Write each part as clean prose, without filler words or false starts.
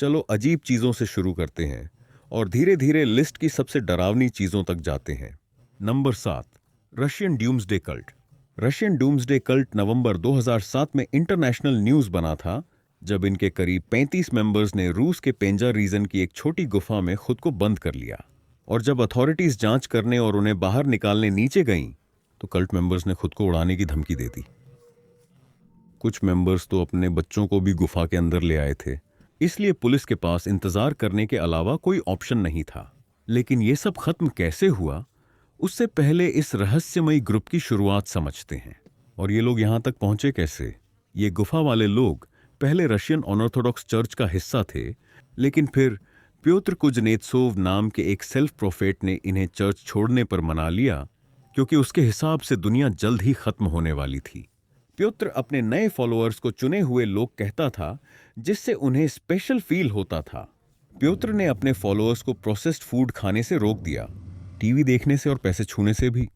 चलो अजीब चीजों से शुरू करते हैं और धीरे धीरे लिस्ट की सबसे डरावनी चीजों तक जाते हैं। Number 7, Russian doomsday cult. Russian doomsday cult नवंबर 2007 में इंटरनेशनल न्यूज बना था, जब इनके करीब 35 मेंबर्स ने रूस के पेंजा रीजन की एक छोटी गुफा में खुद को बंद कर लिया। और जब अथॉरिटीज जांच करने और उन्हें बाहर निकालने नीचे गईं, तो कल्ट मेंबर्स ने खुद को उड़ाने की धमकी दे दी। कुछ मेंबर्स तो अपने बच्चों को भी गुफा के अंदर ले आए थे, इसलिए पुलिस के पास इंतजार करने के अलावा कोई ऑप्शन नहीं था। लेकिन यह सब खत्म कैसे हुआ, उससे पहले इस रहस्यमयी ग्रुप की शुरुआत समझते हैं। और ये लोग यहां तक पहुंचे कैसे? ये गुफा वाले लोग पहले रशियन ऑर्थोडॉक्स चर्च का हिस्सा थे, लेकिन फिर प्योत्र कुजनेत्सोव नाम के एक सेल्फ प्रोफेट ने इन्हें चर्च छोड़ने पर मना लिया, क्योंकि उसके हिसाब से दुनिया जल्द ही खत्म होने वाली थी। प्योत्र अपने नए फॉलोअर्स को चुने हुए लोग कहता था, जिससे उन्हें स्पेशल फील होता था। प्योत्र ने अपने फॉलोअर्स को प्रोसेस्ड फूड खाने से रोक दिया, टीवी देखने से और पैसे छूने से भी।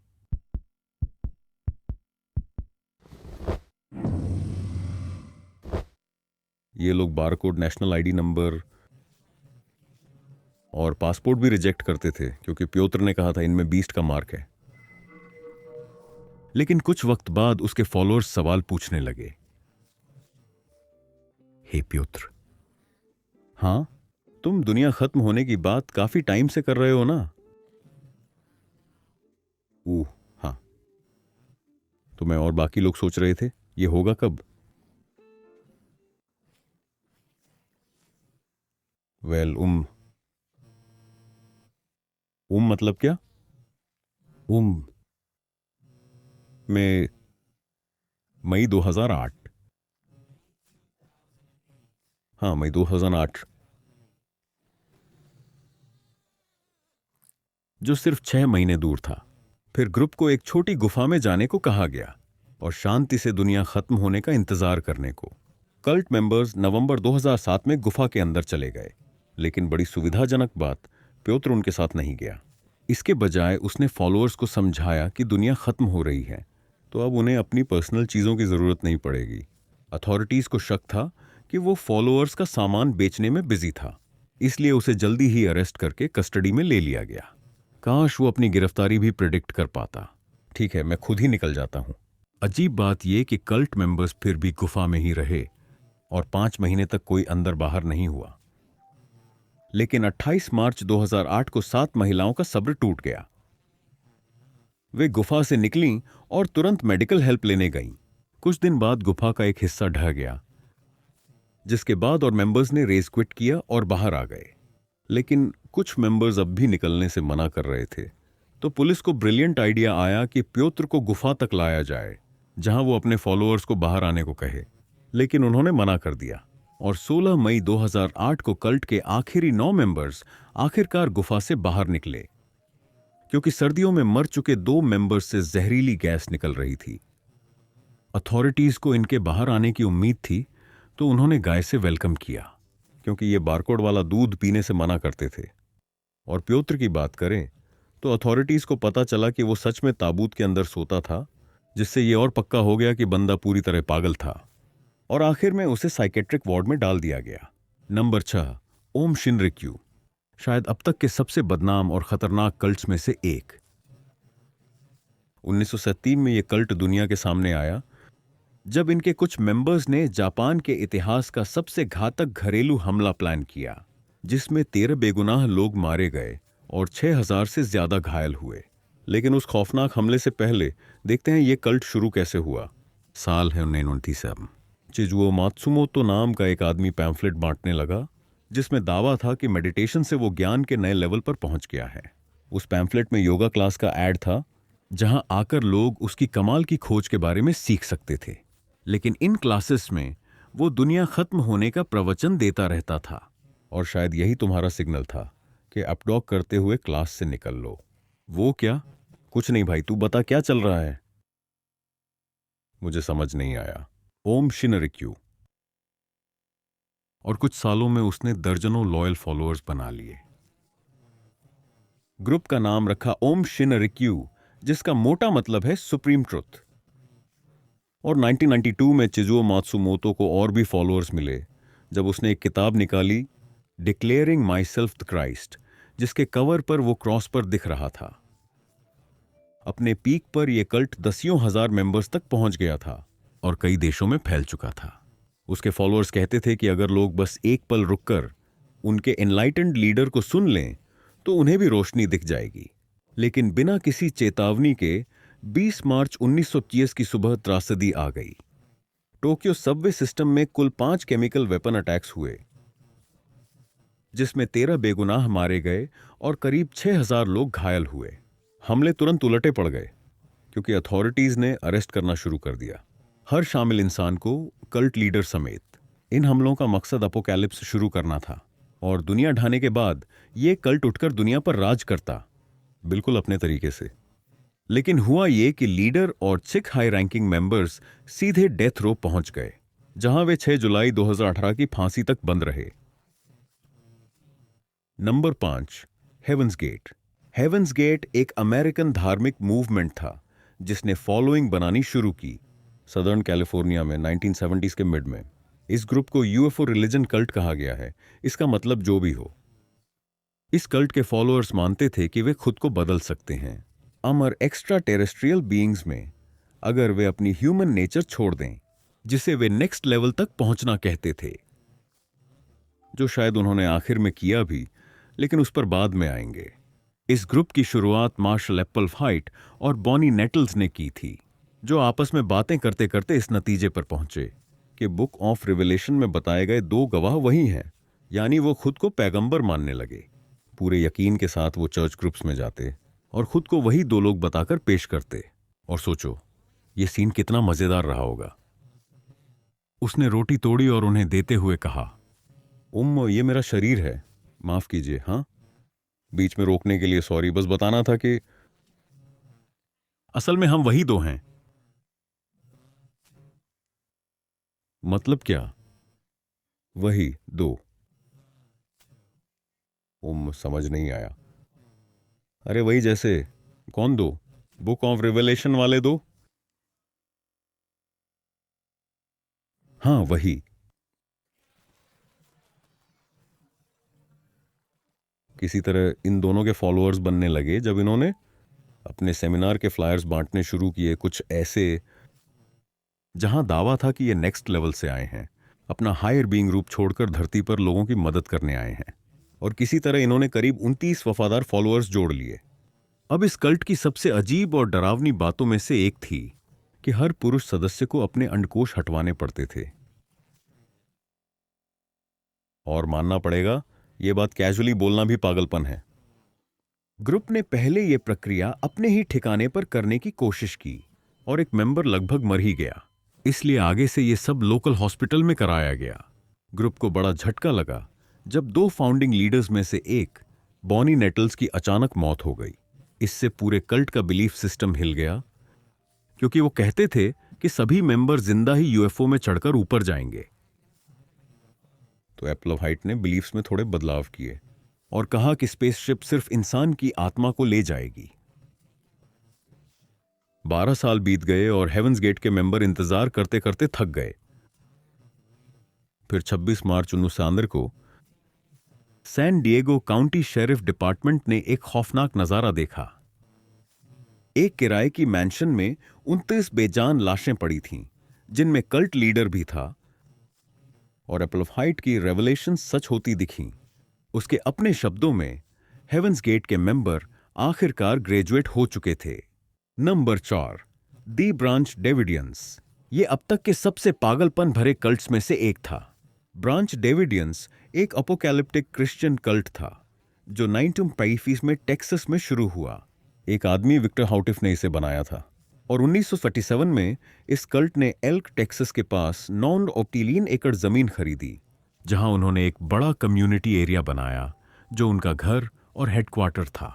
ये लोग बारकोड, नेशनल आईडी नंबर और पासपोर्ट भी रिजेक्ट करते थे, क्योंकि प्योत्र ने कहा था इनमें बीस्ट का मार्क है। लेकिन कुछ वक्त बाद उसके फॉलोअर्स सवाल पूछने लगे। हे प्योत्र, हां, तुम दुनिया खत्म होने की बात काफी टाइम से कर रहे हो ना? हाँ। तो मैं और बाकी लोग सोच रहे थे, ये होगा कब? वेल, मतलब क्या? उम में मई 2008। हाँ, मई 2008, जो सिर्फ 6 महीने दूर था। फिर ग्रुप को एक छोटी गुफा में जाने को कहा गया और शांति से दुनिया खत्म होने का इंतजार करने को। कल्ट मेंबर्स नवंबर 2007 में गुफा के अंदर चले गए, लेकिन बड़ी सुविधाजनक बात, प्योत्र उनके साथ नहीं गया। इसके बजाय उसने फॉलोअर्स को समझाया कि दुनिया खत्म हो रही है, तो अब उन्हें अपनी पर्सनल चीजों की जरूरत नहीं पड़ेगी। अथॉरिटीज को शक था कि वो फॉलोअर्स का सामान बेचने में बिजी था, इसलिए उसे जल्दी ही अरेस्ट करके कस्टडी में ले लिया गया। काश वो अपनी गिरफ्तारी भी प्रिडिक्ट कर पाता। ठीक है, मैं खुद ही निकल जाता हूं। अजीब बात यह कि कल्ट मेंबर्स फिर भी गुफा में ही रहे और 5 महीने तक कोई अंदर बाहर नहीं हुआ। लेकिन 28 मार्च 2008 को 7 महिलाओं का सब्र टूट गया। वे गुफा से निकलीं और तुरंत मेडिकल हेल्प लेने गईं। कुछ दिन बाद गुफा का एक हिस्सा ढह गया, जिसके बाद और मेंबर्स ने रेस क्विट किया और बाहर आ गए। लेकिन कुछ मेंबर्स अब भी निकलने से मना कर रहे थे, तो पुलिस को ब्रिलियंट आइडिया आया कि प्योत्र को गुफा तक लाया जाए, जहां वो अपने फॉलोअर्स को बाहर आने को कहे। लेकिन उन्होंने मना कर दिया और 16 मई 2008 को कल्ट के आखिरी 9 मेंबर्स आखिरकार गुफा से बाहर निकले, क्योंकि सर्दियों में मर चुके 2 मेंबर्स से जहरीली गैस निकल रही थी। अथॉरिटीज को इनके बाहर आने की उम्मीद थी, तो उन्होंने गाय से वेलकम किया, क्योंकि ये बारकोड वाला दूध पीने से मना करते थे। और प्योत्र की बात करें तो अथॉरिटीज को पता चला कि वो सच में ताबूत के अंदर सोता था, जिससे ये और पक्का हो गया कि बंदा पूरी तरह पागल था। और आखिर में उसे साइकेट्रिक वार्ड में डाल दिया गया। नंबर 6, ओम शिनरिक्यू, शायद अब तक के सबसे बदनाम और खतरनाक कल्ट्स में से एक। 1937 में यह कल्ट दुनिया के सामने आया, जब इनके कुछ मेंबर्स ने जापान के इतिहास का सबसे घातक घरेलू हमला प्लान किया, जिसमें 13 बेगुनाह लोग मारे गए और 6000 से ज्यादा घायल हुए। लेकिन उस खौफनाक हमले से पहले देखते हैं यह कल्ट शुरू कैसे हुआ। साल है 1997। चिजुओ मात्सुमोतो नाम का एक आदमी पैम्फलेट बांटने लगा, जिसमें दावा था कि मेडिटेशन से वो ज्ञान के नए लेवल पर पहुंच गया है। उस पैम्फलेट में योगा क्लास का ऐड था, जहां आकर लोग उसकी कमाल की खोज के बारे में सीख सकते थे। लेकिन इन क्लासेस में वो दुनिया खत्म होने का प्रवचन देता रहता था, और शायद यही तुम्हारा सिग्नल था कि अपडॉग करते हुए क्लास से निकल लो। वो क्या? कुछ नहीं भाई, तू बता क्या चल रहा है? मुझे समझ नहीं आया। ओम शिनरिक्यू। और कुछ सालों में उसने दर्जनों लॉयल फॉलोअर्स बना लिए। ग्रुप का नाम रखा ओम शिनरिक्यू, जिसका मोटा मतलब है सुप्रीम ट्रुथ। और 1992 में चिजुओ मात्सुमोतो को और भी फॉलोअर्स मिले, जब उसने एक किताब निकाली declaring my self the Christ, जिसके कवर पर वो क्रॉस पर दिख रहा था। अपने पीक पर यह कल्ट दसियों हजार मेंबर्स तक पहुंच गया था और कई देशों में फैल चुका था। उसके फॉलोअर्स कहते थे कि अगर लोग बस एक पल रुककर उनके एनलाइटेंड लीडर को सुन लें तो उन्हें भी रोशनी दिख जाएगी। लेकिन बिना किसी चेतावनी के 20 मार्च 1921 की सुबह त्रासदी आ गई। टोक्यो सबवे सिस्टम में कुल 5 केमिकल वेपन अटैक्स हुए, जिसमें 13 बेगुनाह मारे गए और करीब 6000 लोग घायल हुए। हमले तुरंत उलटे पड़ गए क्योंकि अथॉरिटीज ने अरेस्ट करना शुरू कर दिया, हर शामिल इंसान को, कल्ट लीडर समेत। इन हमलों का मकसद अपोकैलिप्स शुरू करना था और दुनिया ढाने के बाद ये कल्ट उठकर दुनिया पर राज करता, बिल्कुल अपने तरीके से। लेकिन हुआ ये कि लीडर और 6 हाई रैंकिंग मेंबर्स सीधे डेथ रो पहुंच गए, जहां वे 6 जुलाई 2018 की फांसी तक बंद रहे। Number 5, heaven's gate. Heaven's gate एक अमेरिकन धार्मिक मूवमेंट था जिसने फॉलोइंग बनानी शुरू की सदर्न कैलिफोर्निया में 1970s के मिड में। इस ग्रुप को यूएफओ रिलीजन कल्ट कहा गया है, इसका मतलब जो भी हो। इस कल्ट के फॉलोअर्स मानते थे कि वे खुद को बदल सकते हैं अमर एक्स्ट्रा टेरेस्ट्रियल बीइंग्स में, अगर वे अपनी ह्यूमन नेचर छोड़ दें, जिसे वे नेक्स्ट लेवल तक पहुंचना कहते थे, जो शायद उन्होंने आखिर में किया भी, लेकिन उस पर बाद में आएंगे। इस ग्रुप की शुरुआत मार्शल एप्पलफाइट और बॉनी नेटल्स ने की थी, जो आपस में बातें करते करते इस नतीजे पर पहुंचे कि बुक ऑफ रिवेलेशन में बताए गए 2 गवाह वही हैं, यानी वो खुद को पैगंबर मानने लगे। पूरे यकीन के साथ वो चर्च ग्रुप्स में जाते और खुद को वही 2 लोग बताकर पेश करते। और सोचो ये सीन कितना मजेदार रहा होगा। उसने रोटी तोड़ी और उन्हें देते हुए कहा, ये मेरा शरीर है, माफ कीजिए। हाँ, बीच में रोकने के लिए सॉरी, बस बताना था कि असल में हम वही 2 हैं। मतलब क्या? वही 2। समझ नहीं आया। अरे वही जैसे, कौन 2? बुक ऑफ रिवेलेशन वाले 2? हाँ वही। किसी तरह इन दोनों के फॉलोअर्स बनने लगे जब इन्होंने अपने सेमिनार के फ्लायर्स बांटने शुरू किए, कुछ ऐसे जहां दावा था कि ये नेक्स्ट लेवल से आए हैं, अपना हायर बीइंग रूप छोड़कर धरती पर लोगों की मदद करने आए हैं। और किसी तरह इन्होंने करीब 29 वफादार फॉलोअर्स जोड़ लिए। अब इस कल्ट की सबसे अजीब और डरावनी बातों में से एक थी कि हर पुरुष सदस्य को अपने अंडकोश हटवाने पड़ते थे। और मानना पड़ेगा, यह बात कैजुअली बोलना भी पागलपन है। ग्रुप ने पहले यह प्रक्रिया अपने ही ठिकाने पर करने की कोशिश की और एक मेंबर लगभग मर ही गया, इसलिए आगे से यह सब लोकल हॉस्पिटल में कराया गया। ग्रुप को बड़ा झटका लगा जब 2 फाउंडिंग लीडर्स में से एक, बॉनी नेटल्स की अचानक मौत हो गई। इससे पूरे कल्ट का बिलीफ सिस्टम हिल गया, क्योंकि वो कहते थे कि सभी मेंबर जिंदा ही यूएफओ में चढ़कर ऊपर जाएंगे। तो एप्पलफाइट ने बिलीफ्स में थोड़े बदलाव किए और कहा कि स्पेसशिप सिर्फ इंसान की आत्मा को ले जाएगी। 12 साल बीत गए और हेवंस गेट के मेंबर इंतजार करते करते थक गए। फिर 26 मार्च 1900 को San Diego County sheriff department ने एक खौफनाक नजारा देखा। एक किराए की मैंशन में 29 बेजान लाशें पड़ी थीं, जिनमें कल्ट लीडर भी था, और एप्पलफाइट की रेवलेशन सच होती दिखीं। उसके अपने शब्दों में, हेवंस गेट के मेंबर आखिरकार ग्रेजुएट हो चुके थे। Number 4, the branch Davidians. ये अब तक के सबसे पागलपन भरे कल्ट्स में से एक था। ब्रांच डेविडियंस एक अपोकैलिप्टिक क्रिश्चियन कल्ट था जो 1935 में टेक्सास में शुरू हुआ। एक आदमी विक्टर हाउटिफ ने इसे बनाया था और 1947 में इस कल्ट ने एल्क टेक्सास के पास 9 ऑक्टिलियन एकड़ जमीन खरीदी, जहां उन्होंने एक बड़ा कम्युनिटी एरिया बनाया जो उनका घर और हेडक्वार्टर था।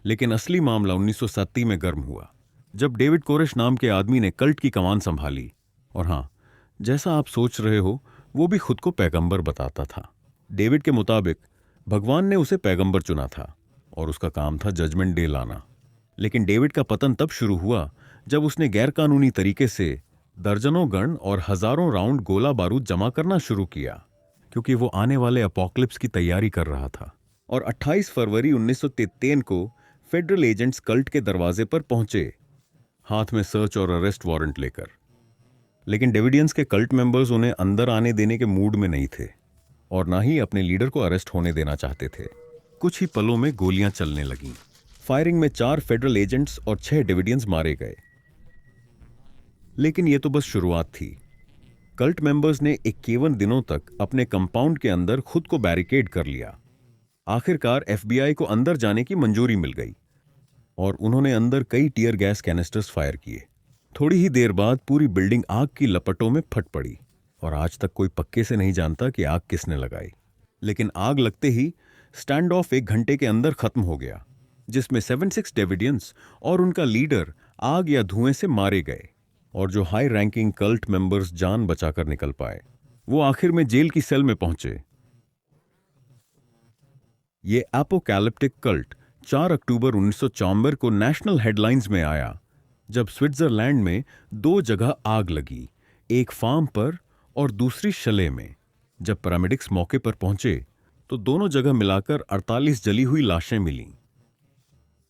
लेकिन असली मामला 1970 में गर्म हुआ, जब डेविड कोरेश नाम के आदमी ने कल्ट की कमान संभाली। और हां, जैसा आप सोच रहे हो, वो भी खुद को पैगंबर बताता था। डेविड के मुताबिक भगवान ने उसे पैगंबर चुना था और उसका काम था जजमेंट डे लाना। लेकिन डेविड का पतन तब शुरू हुआ जब उसने गैरकानूनी तरीके से दर्जनों गन और हजारों राउंड गोला बारूद जमा करना शुरू किया। क्योंकि वो आने वाले अपोकलिप्स की तैयारी कर रहा था। और 28 फरवरी 1933 को फेडरल एजेंट्स कल्ट के दरवाजे पर पहुंचे, हाथ में सर्च और अरेस्ट वारंट लेकर। लेकिन डेविडियंस के कल्ट मेंबर्स उन्हें अंदर आने देने के मूड में नहीं थे और ना ही अपने लीडर को अरेस्ट होने देना चाहते थे। कुछ ही पलों में गोलियां चलने लगीं। फायरिंग में 4 फेडरल एजेंट्स और 6 डेविडियंस मारे गए। लेकिन यह तो बस शुरुआत थी। कल्ट मेंबर्स ने 51 दिनों तक अपने कंपाउंड के अंदर खुद को बैरिकेड कर लिया। आखिरकार एफबीआई को अंदर जाने की मंजूरी मिल गई और उन्होंने अंदर कई टीयर गैस कैनिस्टर्स फायर किए। थोड़ी ही देर बाद पूरी बिल्डिंग आग की लपटों में फट पड़ी और आज तक कोई पक्के से नहीं जानता कि आग किसने लगाई। लेकिन आग लगते ही स्टैंड ऑफ 1 घंटे के अंदर खत्म हो गया, जिसमें 76 डेविडियंस और उनका लीडर आग या धुएं से मारे गए और जो हाई रैंकिंग कल्ट मेंबर्स जान बचाकर निकल पाए वो आखिर में जेल की सेल में पहुंचे। ये एपोकैलिप्टिक कल्ट 4 अक्टूबर 1974 को नेशनल हेडलाइंस में आया, जब स्विट्जरलैंड में 2 जगह आग लगी, एक फार्म पर और दूसरी शले में। जब पैरामेडिक्स मौके पर पहुंचे तो दोनों जगह मिलाकर 48 जली हुई लाशें मिलीं।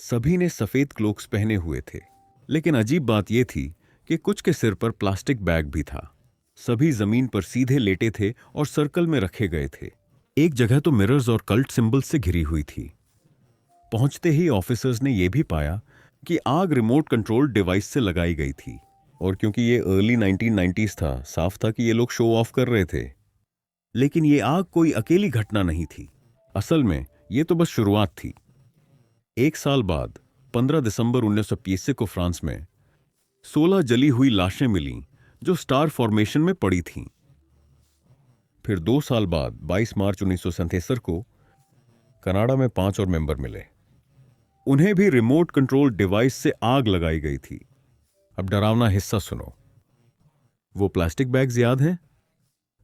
सभी ने सफेद क्लोक्स पहने हुए थे, लेकिन अजीब बात यह थी कि कुछ के सिर पर प्लास्टिक बैग भी था। सभी जमीन पर सीधे लेटे थे और सर्कल में रखे गए थे। एक जगह तो मिरर्स और कल्ट सिंबल्स से घिरी हुई थी। पहुंचते ही ऑफिसर्स ने यह भी पाया कि आग रिमोट कंट्रोल डिवाइस से लगाई गई थी और क्योंकि ये अर्ली 1990s था, साफ था कि ये लोग शो ऑफ कर रहे थे। लेकिन ये आग कोई अकेली घटना नहीं थी। असल में ये तो बस शुरुआत थी। 1 साल बाद 15 दिसंबर 1980 को फ्रांस में 16 जली हुई लाशें मिलीं जो स्टार फॉर्मेशन में पड़ी थीं। फिर 2 साल बाद 22 मार्च 1977 को कनाडा में 5 और मेंबर मिले। उन्हें भी रिमोट कंट्रोल डिवाइस से आग लगाई गई थी। अब डरावना हिस्सा सुनो। वो प्लास्टिक बैग्स याद हैं?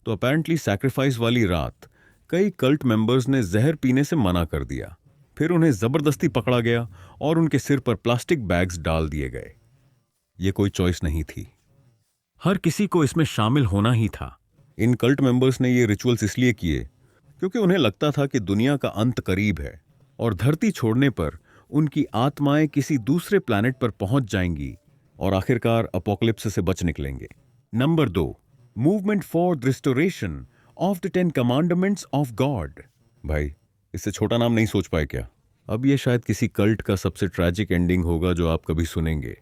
तो अपेरेंटली सैक्रिफाइस वाली रात कई कल्ट मेंबर्स ने जहर पीने से मना कर दिया। फिर उन्हें जबरदस्ती पकड़ा गया और उनके सिर पर प्लास्टिक बैग्स डाल दिए गए। ये कोई चॉइस नहीं थी, हर किसी को इसमें शामिल होना ही था। इन कल्ट मेंबर्स ने ये रिचुअल्स इसलिए किए क्योंकि उन्हें लगता था कि दुनिया का अंत करीब है और धरती छोड़ने पर उनकी आत्माएं किसी दूसरे प्लैनेट पर पहुंच जाएंगी और आखिरकार अपोकलिप्स से बच निकलेंगे। Number 2, movement for the restoration of the 10 commandments of God. भाई, इससे छोटा नाम नहीं सोच पाए क्या? अब ये शायद किसी कल्ट का सबसे ट्रैजिक एंडिंग होगा जो आप कभी सुनेंगे।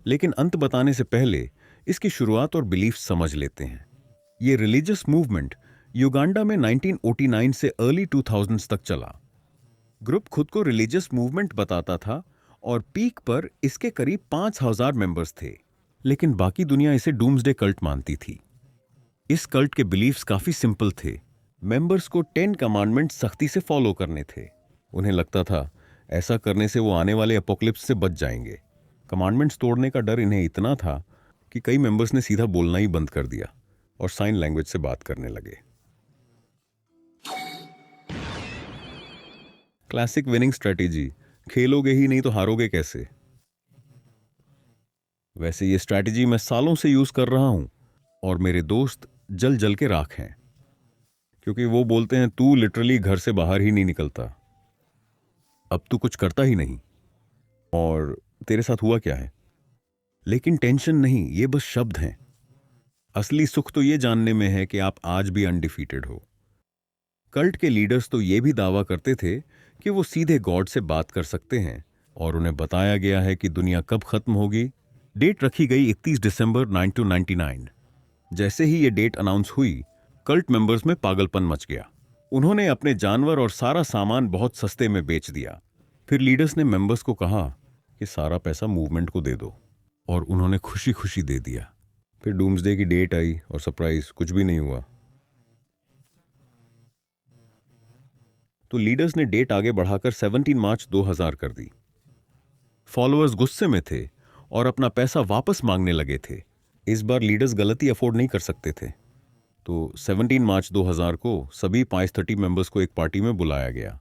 लेकिन अंत बताने से पहले इसकी शुरुआत और बिलीफ समझ लेते हैं। ये रिलीजियस मूवमेंट युगांडा में 1949 से अर्ली 2000s तक चला। ग्रुप खुद को रिलीजियस मूवमेंट बताता था और पीक पर इसके करीब 5000 मेंबर्स थे, लेकिन बाकी दुनिया इसे डूम्सडे कल्ट मानती थी। इस कल्ट के बिलीफ्स काफी सिंपल थे। मेंबर्स को 10 कमांडमेंट सख्ती से फॉलो करने थे। उन्हें लगता था ऐसा करने से वो आने वाले अपोकलिप्स से बच जाएंगे। कमांडमेंट्स तोड़ने का डर इन्हें इतना था कि कई मेंबर्स ने सीधा बोलना ही बंद कर दिया और साइन लैंग्वेज से बात करने लगे। क्लासिक विनिंग स्ट्रेटेजी, खेलोगे ही नहीं तो हारोगे कैसे। वैसे ये स्ट्रेटेजी मैं सालों से यूज कर रहा हूं और मेरे दोस्त जल जल के राख हैं, क्योंकि वो बोलते हैं तू लिटरली घर से बाहर ही नहीं निकलता, अब तू कुछ करता ही नहीं और तेरे साथ हुआ क्या है। लेकिन टेंशन नहीं, ये बस शब्द हैं। असली सुख तो ये जानने में है कि आप आज भी अनडिफीटेड हो। कल्ट के लीडर्स तो ये भी दावा करते थे कि वो सीधे गॉड से बात कर सकते हैं और उन्हें बताया गया है कि दुनिया कब खत्म होगी। डेट रखी गई 31 दिसंबर 1999। जैसे ही ये डेट अनाउंस हुई, कल्ट मेंबर्स में पागलपन मच गया। उन्होंने अपने जानवर और सारा सामान बहुत सस्ते में बेच दिया। फिर लीडर्स ने मेंबर्स को कहा कि सारा पैसा मूवमेंट को दे दो और उन्होंने खुशी खुशी दे दिया। फिर डूम्सडे की डेट आई और सरप्राइज, कुछ भी नहीं हुआ। तो लीडर्स ने डेट आगे बढ़ाकर 17 मार्च 2000 कर दी। फॉलोअर्स गुस्से में थे और अपना पैसा वापस मांगने लगे थे। इस बार लीडर्स गलती अफोर्ड नहीं कर सकते थे, तो 17 मार्च 2000 को सभी 530 मेंबर्स को एक पार्टी में बुलाया गया,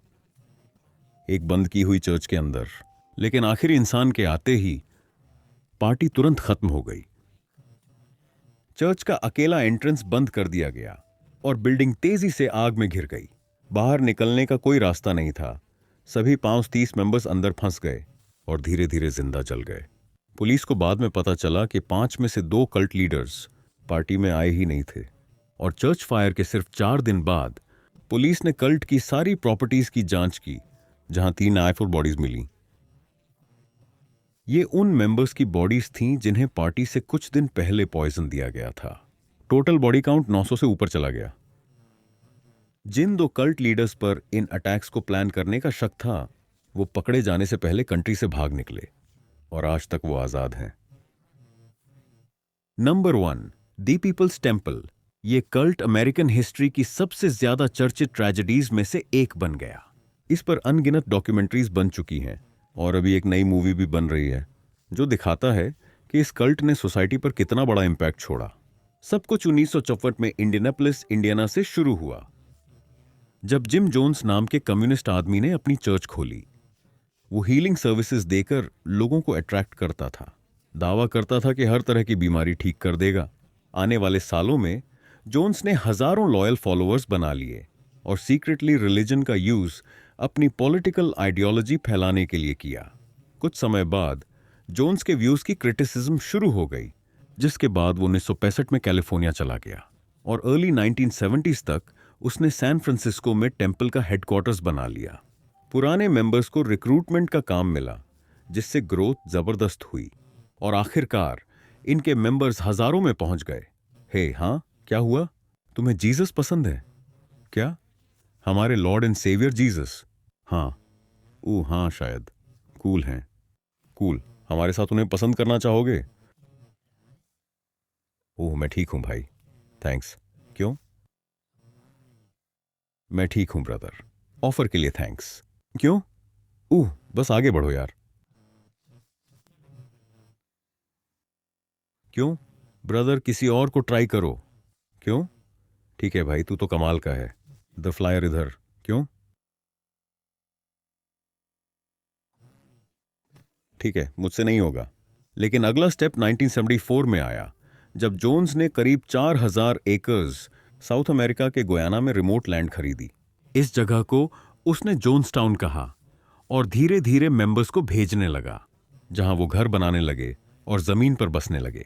एक बंद की हुई चर्च के अंदर। लेकिन आखिरी इंसान के आते ही पार्टी तुरंत खत्म हो गई। चर्च का अकेला एंट्रेंस बंद कर दिया गया और बिल्डिंग तेजी से आग में घिर गई। बाहर निकलने का कोई रास्ता नहीं था। सभी 530 मेंबर्स अंदर फंस गए और धीरे धीरे जिंदा जल गए। पुलिस को बाद में पता चला कि 5 में से 2 कल्ट लीडर्स पार्टी में आए ही नहीं थे। और चर्च फायर के सिर्फ 4 दिन बाद पुलिस ने कल्ट की सारी प्रॉपर्टीज की जांच की, जहां 3 आईफोर बॉडीज मिली। ये उन मेंबर्स की बॉडीज थीं जिन्हें पार्टी से कुछ दिन पहले पॉइजन दिया गया था। टोटल बॉडी काउंट 900 से ऊपर चला गया। जिन 2 कल्ट लीडर्स पर इन अटैक्स को प्लान करने का शक था, वो पकड़े जाने से पहले कंट्री से भाग निकले और आज तक वो आजाद हैं। नंबर 1, दी पीपल्स टेम्पल। ये कल्ट अमेरिकन हिस्ट्री की सबसे ज्यादा चर्चित ट्रेजेडीज में से एक बन गया। इस पर अनगिनत डॉक्यूमेंट्रीज बन चुकी हैं और अभी एक नई मूवी भी बन रही है जो दिखाता है कि इस कल्ट ने सोसाइटी पर कितना बड़ा इंपैक्ट छोड़ा। सब कुछ 1964 में इंडियानापोलिस, इंडियाना से शुरू हुआ, जब जिम जोन्स नाम के कम्युनिस्ट आदमी ने अपनी चर्च खोली। वो हीलिंग सर्विसेज देकर लोगों को अट्रैक्ट करता था। दावा करता था कि हर तरह की बीमारी ठीक कर देगा। आने वाले सालों में जोन्स ने हजारों लॉयल फॉलोअर्स बना लिए और सीक्रेटली रिलीजन का यूज अपनी पॉलिटिकल आइडियोलॉजी फैलाने के लिए किया। कुछ समय बाद जोन्स के व्यूज की क्रिटिसिज्म शुरू हो गई, जिसके बाद वो 1965 में कैलिफोर्निया चला गया और अर्ली 1970s तक उसने सैन फ्रांसिस्को में टेम्पल का हेडक्वार्टर्स बना लिया। पुराने मेंबर्स को रिक्रूटमेंट का काम मिला, जिससे ग्रोथ जबरदस्त हुई और आखिरकार इनके मेंबर्स हजारों में पहुंच गए। हे हाँ, क्या हुआ? तुम्हें जीसस पसंद है क्या? हमारे लॉर्ड एंड सेवियर जीसस? हाँ, हाँ, शायद कूल हैं। कूल, हमारे साथ उन्हें पसंद करना चाहोगे? ओह, मैं ठीक हूं भाई, थैंक्स। क्यों? मैं ठीक हूं ब्रदर, ऑफर के लिए थैंक्स। क्यों? बस आगे बढ़ो यार। क्यों? ब्रदर, किसी और को ट्राई करो। क्यों? ठीक है भाई, तू तो कमाल का है। द फ्लायर इधर। क्यों? ठीक है, मुझसे नहीं होगा। लेकिन अगला स्टेप 1974 में आया, जब जोन्स ने करीब 4000 एकर्स साउथ अमेरिका के गुयाना में रिमोट लैंड खरीदी। इस जगह को उसने जोन्सटाउन कहा और धीरे धीरे मेंबर्स को भेजने लगा, जहां वो घर बनाने लगे और जमीन पर बसने लगे।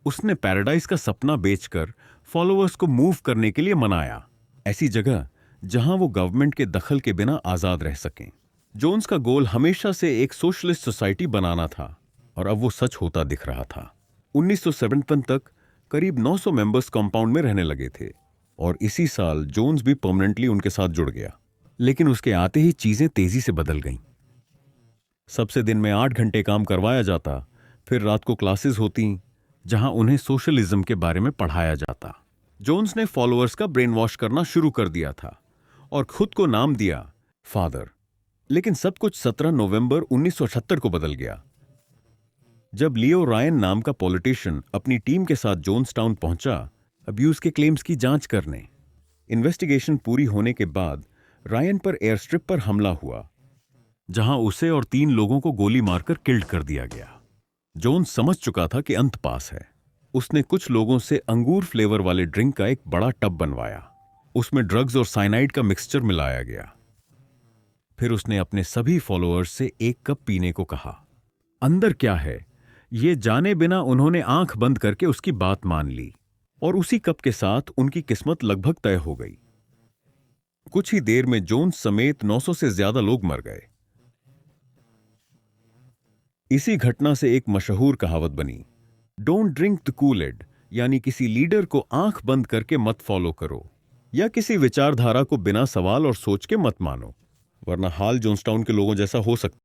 उसने पैराडाइज का सपना बेचकर फॉलोअर्स को मूव करने के लिए मनाया, ऐसी जगह जहां वो गवर्नमेंट के दखल के बिना आजाद रह सकें। जोन्स का गोल हमेशा से एक सोशलिस्ट सोसाइटी बनाना था और अब वो सच होता दिख रहा था। 1957 तक करीब 900 मेंबर्स कंपाउंड में रहने लगे थे और इसी साल जोन्स भी परमानेंटली उनके साथ जुड़ गया। लेकिन उसके आते ही चीजें तेजी से बदल गईं। सबसे दिन में 8 घंटे काम करवाया जाता, फिर रात को क्लासेस होती जहां उन्हें सोशलिज्म के बारे में पढ़ाया जाता। जोन्स ने फॉलोअर्स का ब्रेन वॉश करना शुरू कर दिया था और खुद को नाम दिया फादर। लेकिन सब कुछ 17 नवंबर 1978 को बदल गया, जब लियो रायन नाम का पॉलिटिशियन अपनी टीम के साथ जोन्सटाउन पहुंचा अब्यूज के क्लेम्स की जांच करने। इन्वेस्टिगेशन पूरी होने के बाद रायन पर एयर स्ट्रिप पर हमला हुआ, जहां उसे और 3 लोगों को गोली मारकर किल्ड कर दिया गया। जोन्स समझ चुका था कि अंत पास है। उसने कुछ लोगों से अंगूर फ्लेवर वाले ड्रिंक का एक बड़ा टब बनवाया। उसमें ड्रग्स और साइनाइड का मिक्सचर मिलाया गया। फिर उसने अपने सभी फॉलोअर्स से 1 कप पीने को कहा। अंदर क्या है ये जाने बिना उन्होंने आंख बंद करके उसकी बात मान ली और उसी कप के साथ उनकी किस्मत लगभग तय हो गई। कुछ ही देर में जोन्स समेत 900 से ज्यादा लोग मर गए। इसी घटना से एक मशहूर कहावत बनी, डोंट ड्रिंक द कूलेड, यानी किसी लीडर को आंख बंद करके मत फॉलो करो या किसी विचारधारा को बिना सवाल और सोच के मत मानो, वरना हाल जोन्सटाउन के लोगों जैसा हो सकता